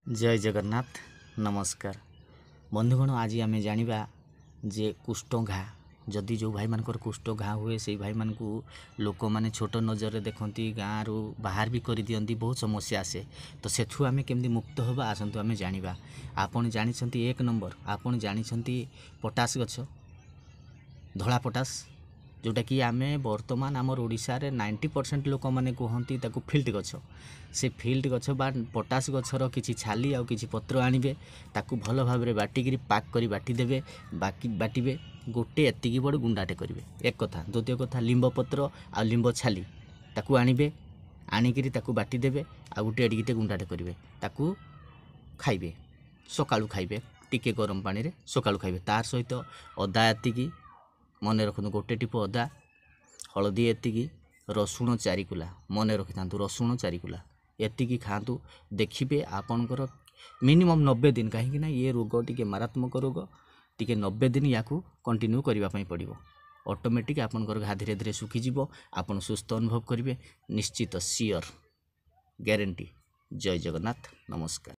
जय जगन्नाथ नमस्कार बंधुगण आज आम जाना जे कुष्ठ घा जदि जो भाई मानकर कुष्ठ घा हुए से भाई मान को लोक मैंने छोट नजर देखती गाँव रू बाहर भी कर दियंती बहुत समस्या आसे तो सेठू आम केमती मुक्त होगा आसतु आम जाना आपन जानी एक नंबर आपन जानी पटास गछ धला पटास जोटा कि आम बर्तमान आमर ओडिशा रे 90% लोक मैंने कहती फिल्ड गछ से फिल्ड गछ बा पटास गछर किछि छाली आउ किछि पत्र आनिबे ताकू भल भाबरे बाटिकी पाक करी बाटी देबे बाकी बाटिबे गोटे एतिकी बड़ गुंडाटे करिवे एक कथा द्वितीय कथा लिंब पत्र आ लिंब छाली ताकू आनिबे आनिकी ताकू बाटी देबे आ गोटे एडिकिटे गुंडाटे करिवे ताकू खाइबे सकाळू खाइबे टिके गरम पानी रे सकाळू खाइबे तार सहित अदा एतिकी मन रखु गोटे टीप अदा हलदी एतिकी रसुण 4 कुला मन रखि था रसुण 4 कुला एतिकी खातु देखिए आपणकर मिनिमम 90 दिन कहीं ये रोग टी मारात्मक रोग टी 90 दिन या कंटिन्यू करने पड़ो ऑटोमेटिक आपणकर घा धीरे धीरे सुखीज आपन सुस्थ अनुभव करेंगे निश्चित सियोर ग्यारंटी। जय जगन्नाथ नमस्कार।